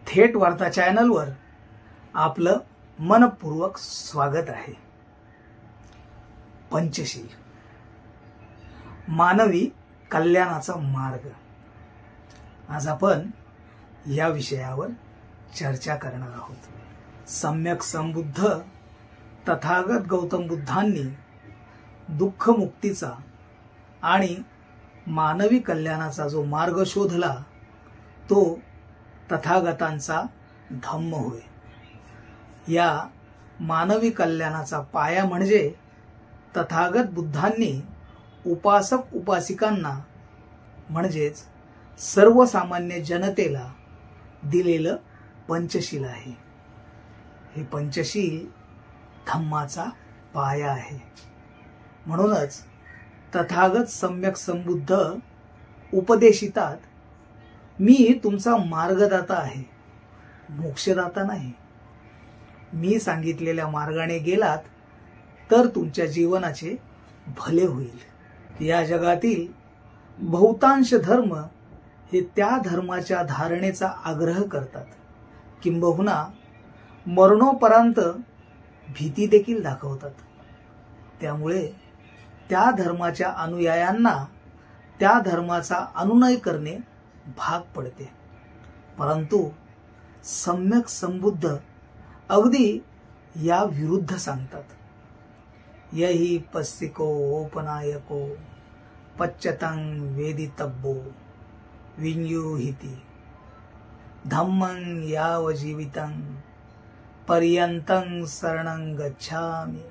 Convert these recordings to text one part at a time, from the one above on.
थेट वार्ता चॅनलवर आपलं मनपूर्वक स्वागत आहे। पंचशील, मानवी कल्याणाचा मार्ग। आज आपण या विषयावर चर्चा करणार आहोत। सम्यक संबुद्ध तथागत गौतम बुद्धांनी दुःख मुक्तीचा आणि मानवी कल्याणाचा जो मार्ग शोधला तो तथागतांचा धम्म होय। या मानवी कल्याणाचा पाया म्हणजे तथागत बुद्धांनी उपासक उपासिकांना म्हणजेच सर्वसामान्य जनतेला दिलेलं पंचशील आहे। हे पंचशील धम्माचा पाया आहे। म्हणूनच तथागत सम्यक संबुद्ध उपदेशितात मी तुमचा मार्गदाता आहे, मोक्षदाता नाही। मी सांगितलेल्या मार्गाने गेलात तर तुमच्या जीवनाचे भले होईल। या जगातील बहुतांश धर्म हे त्या धर्माच्या धारणेचा आग्रह करतात, किंबहुना मरणोपरांत भीती देखील दाखवतात। त्यामुळे त्या धर्माच्या अनुयायांना त्या धर्माचा अनुनय करणे भाग पडते। परंतु सम्यक संबुद्ध अगदी या विरुद्ध सांगतात। यही पस्सिको ओपनायको पच्चतं वेदितब्बो विन्युहिति धम्मं याव जीवितं पर्यंतं शरणं गच्छामि।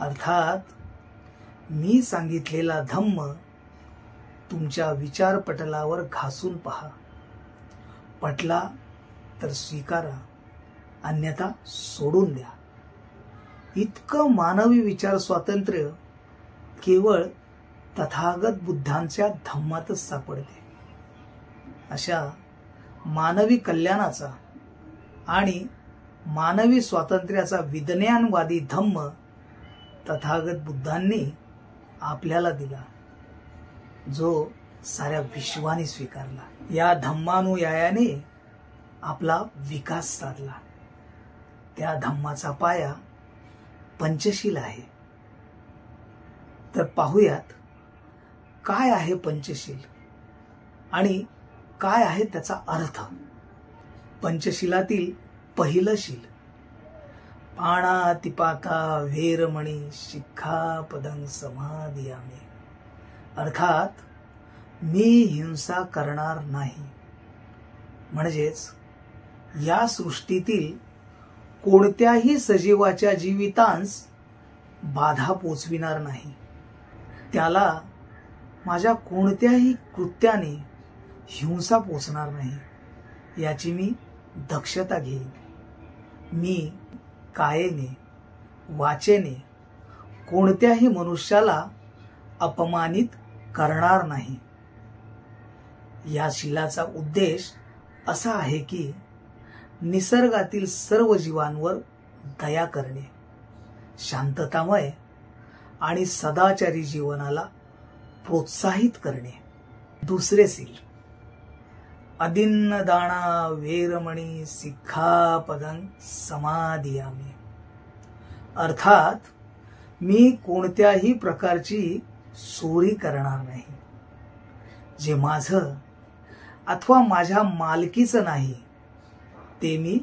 अर्थात मी सांगितलेला धम्म तुमच्या विचारपटलावर घासून पहा, पटला तर स्वीकारा, अन्यथा सोडून द्या। इतकं मानवी विचार स्वातंत्र्य केवळ तथागत बुद्धांच्या धम्मातच सापडते। अशा मानवी कल्याणाचा आणि मानवी स्वातंत्र्याचा विज्ञानवादी धम्म तथागत बुद्धांनी आपल्याला दिला, जो साऱ्या विश्वाने स्वीकारला। या धम्मानुयायाने आपला विकास साधला। त्या धम्माचा पाया पंचशील आहे। तर पाहूयात काय आहे पंचशील आणि काय आहे त्याचा अर्थ। पंचशीलातील पहिलं शील पाणातिपाता वेरमणी शिक्षापदं समादियामि। अर्थात मी हिंसा करणार नाही, म्हणजेच या सृष्टीतील कोणत्याही सजीवाच्या जीवितांस बाधा पोचविणार नाही। त्याला माझ्या कोणत्याही कृत्याने हिंसा पोचणार नाही याची मी दक्षता घेईन। मी कायेने वाचेने कोणत्याही मनुष्याला अपमानित करणार नाही। या शीलाचा उद्देश असा आहे की निसर्गातील सर्व जीवांवर दया करणे, शांततामय आणि सदाचारी जीवनाला प्रोत्साहित करणे। दुसरे शील अदिन्नदाना वेरमणी शिक्षापदं समादियामि। अर्थात मी कोणत्याही प्रकारची चोरी करणार नाही। जे माझं अथवा माझ्या मालकीचं नाही ते मी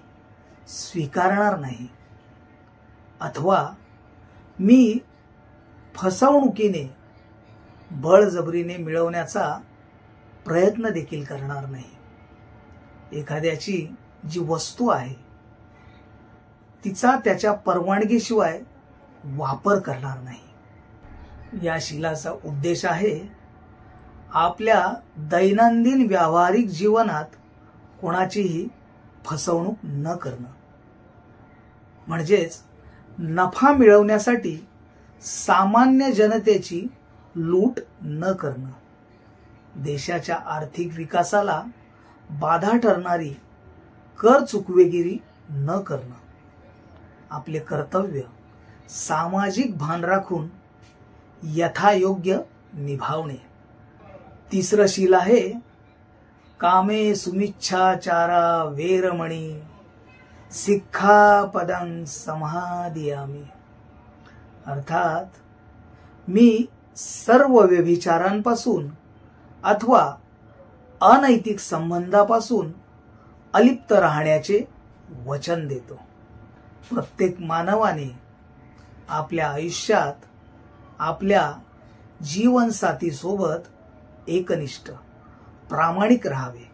स्वीकारणार नाही, अथवा मी फसवणुकीने बळजबरीने मिळवण्याचा प्रयत्न देखील करणार नाही। एखाद्याची जी वस्तू आहे तिचा त्याच्या परवानगीशिवाय वापर करणार नाही। या शीलाचा उद्देश आहे आपल्या दैनंदिन व्यावहारिक जीवनात कोणाचीही फसवणूक न करणं, म्हणजेच नफा मिळवण्यासाठी सामान्य जनतेची लूट न करणं, देशाच्या आर्थिक विकासाला बाधा ठरणारी कर चुकवेगिरी न करणं, आपले कर्तव्य सामाजिक भान राखून यथायोग्य निभावणे। तिसरं शील आहे कामे सुमिच्छाचारा वेरमणी सिक्खापदं समादियामि. अर्थात मी सर्व व्यभिचारांपासून अथवा अनैतिक संबंधापासून अलिप्त राहण्याचे वचन देतो. प्रत्येक मानवाने आपल्या आयुष्यात आपल्या जीवनसाथीसोबत एकनिष्ठ प्रामाणिक राहावे.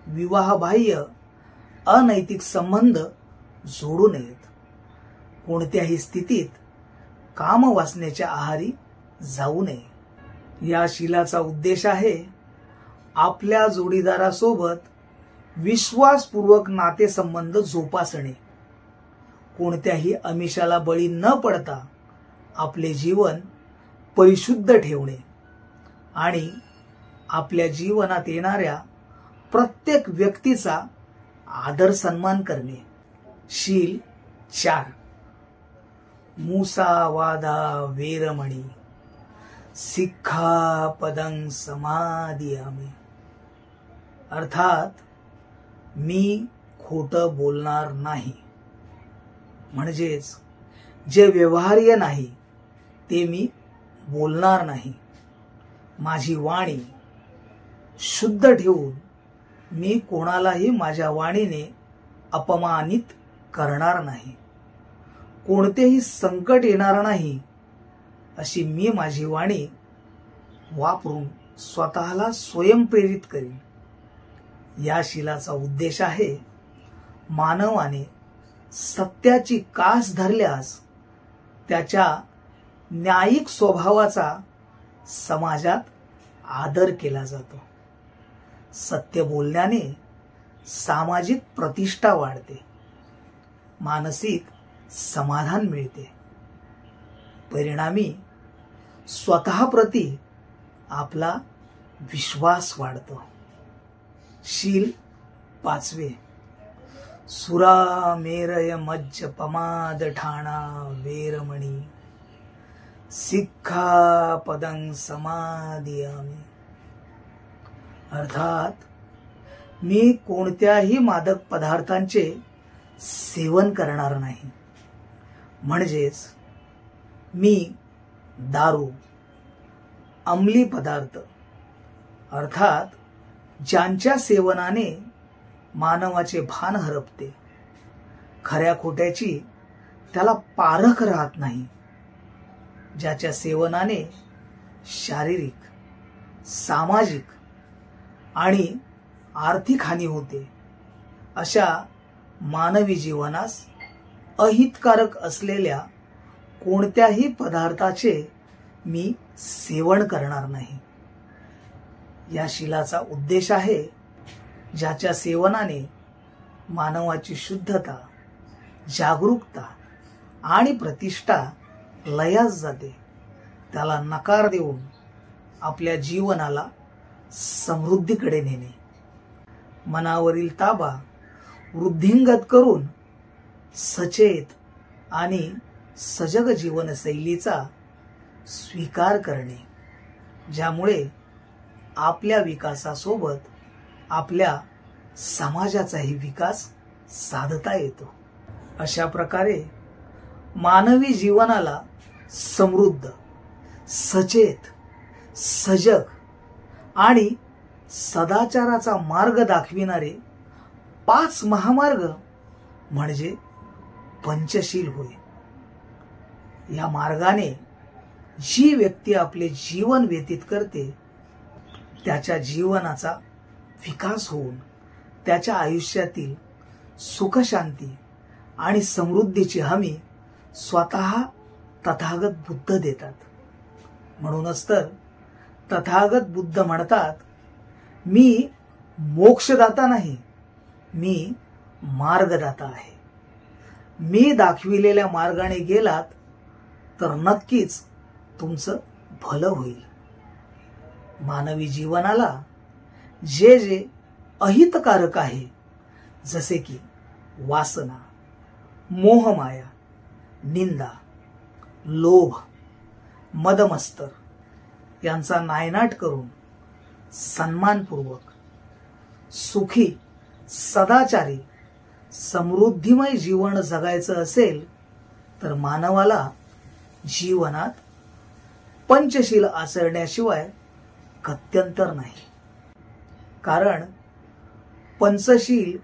विवाहबाह्य अनैतिक संबंध जोडू नयेत. कोणत्याही स्थितीत कामवासनेच्या आहारी जाऊ नये. या शीलाचा उद्देश आहे आपल्या जोडीदारासोबत विश्वासपूर्वक नातेसंबंध जोपासणे. कोणत्याही आमिषाला बळी न पडता आपले जीवन परिशुद्ध ठेवणे आणि आपल्या जीवनात येणाऱ्या प्रत्येक व्यक्तीचा आदर सन्मान करणे. शील 4. मुसावादा वेरमणी सिक्खापदं समादियामि. अर्थात मी खोटं बोलणार नाही, म्हणजेच जे व्यवहार्य नाही ते मी बोलणार नाही. माझी वाणी शुद्ध ठेवून मी कोणालाही माझ्या वाणीने अपमानित करणार नाही. कोणतेही संकट येणार नाही अशी मी माझी वाणी वापरून स्वतःला स्वयंप्रेरित करीन. या शीलाचा उद्देश आहे मानवाने सत्याची कास धरल्यास त्याच्या न्यायिक स्वभावाचा समाजात आदर केला जातो. सत्य बोलण्याने सामाजिक प्रतिष्ठा वाढते, मानसिक समाधान मिळते. परिणामी स्वतःप्रती आपला विश्वास वाढतो. शील 5. सुरामेरय मज्ज पमाद ठाणा वेरमणी सिक्खापदं समादियामि. अर्थात मी कोणत्याही मादक पदार्थांचे सेवन करणार नाही, म्हणजेच मी दारू, अंमली पदार्थ अर्थात ज्यांच्या सेवनाने मानवाचे भान हरपते, खऱ्या खोट्याची त्याला पारख राहत नाही, ज्याच्या सेवनाने शारीरिक, सामाजिक आणि आर्थिक हानी होते, अशा मानवी जीवनास अहितकारक असलेल्या कोणत्याही पदार्थाचे मी सेवन करणार नाही. या शीलाचा उद्देश आहे ज्याच्या सेवनाने मानवाची शुद्धता, जागरूकता आणि प्रतिष्ठा लयास जाते, त्याला नकार देऊन आपल्या जीवनाला समृद्धीकडे नेणे. मनावरील ताबा वृद्धिंगत करून सचेत आणि सजग जीवनशैलीचा स्वीकार करणे, ज्यामुळे आपल्या विकासासोबत आपल्या समाजाचाही विकास साधता येतो. अशा प्रकारे मानवी जीवनाला समृद्ध, सचेत, सजग आणि सदाचाराचा मार्ग दाखविणारे 5 महामार्ग म्हणजे पंचशील होय. या मार्गाने जी व्यक्ती आपले जीवन व्यतीत करते त्याच्या जीवनाचा विकास होऊन त्याच्या आयुष्यातील सुखशांती आणि समृद्धीची हमी स्वतः तथागत बुद्ध देतात. म्हणूनच तर तथागत बुद्ध म्हणतात, मी मोक्षदाता नाही, मी मार्गदाता आहे. मी दाखविलेल्या मार्गाने गेलात तर नक्कीच तुमचं भलं होईल. मानवी जीवनाला जे जे अहितकारक आहे, जसे की वासना, मोहमाया, निंदा, लोभ, मदमत्सर यांचा नायनाट करून सन्मानपूर्वक सुखी, सदाचारी, समृद्धिमय जीवन जगायचं असेल तर मानवाला जीवनात पंचशील आचरण्याशिवाय गत्यंतर नाही. कारण पंचशील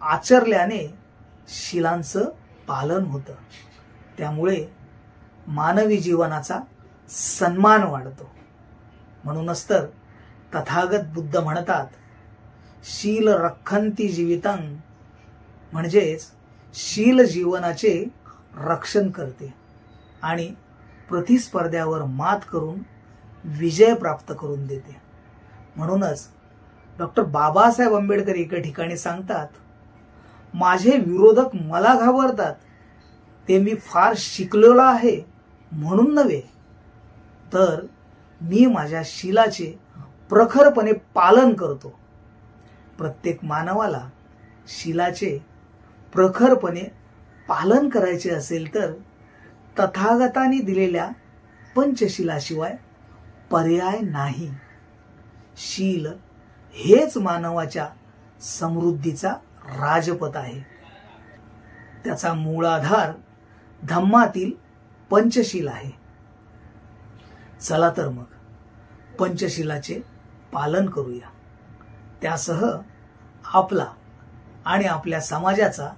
आचरल्याने शिलांचं पालन होतं. त्यामुळे मानवी जीवनाचा सन्मान वाढतो. म्हणूनच तर तथागत बुद्ध म्हणतात, शील रक्षन्ति जीवितं, म्हणजेच शील जीवनाचे रक्षण करते आणि प्रतिस्पर्ध्यावर मात करून विजय प्राप्त करून देते. म्हणूनच डॉक्टर बाबासाहेब आंबेडकर एका ठिकाणी सांगतात, माझे विरोधक मला घाबरतात ते मी फार शिकलेलो आहे म्हणून नव्हे, तर मी माझ्या शीलाचे प्रखरपणे पालन करतो. प्रत्येक मानवाला शीलाचे प्रखरपणे पालन करायचे असेल तर तथागतांनी दिलेल्या पंचशिलाशिवाय पर्याय नाही. शील हेच मानवाच्या समृद्धीचा राजपथ आहे. त्याचा मूळ आधार धम्मातील पंचशील आहे. चला तर मग पंचशिलाचे पालन करूया. त्यासह आपला आणि आपल्या समाजाचा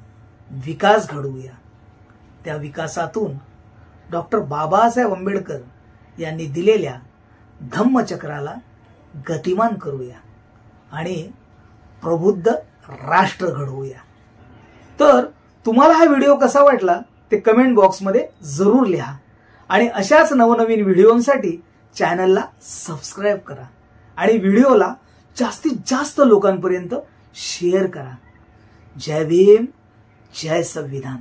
विकास घडवूया. त्या विकासातून डॉक्टर बाबासाहेब आंबेडकर यांनी दिलेल्या धम्मचक्राला गतिमान करूया आणि प्रबुद्ध राष्ट्र घडवूया. तर तुम्हाला हा व्हिडिओ कसा वाटला ते कमेंट बॉक्समध्ये जरूर लिहा आणि अशाच नवनवीन व्हिडिओंसाठी चॅनलला सबस्क्राईब करा आणि व्हिडिओला जास्तीत जास्त लोकांपर्यंत शेअर करा. जय भीम, जय संविधान.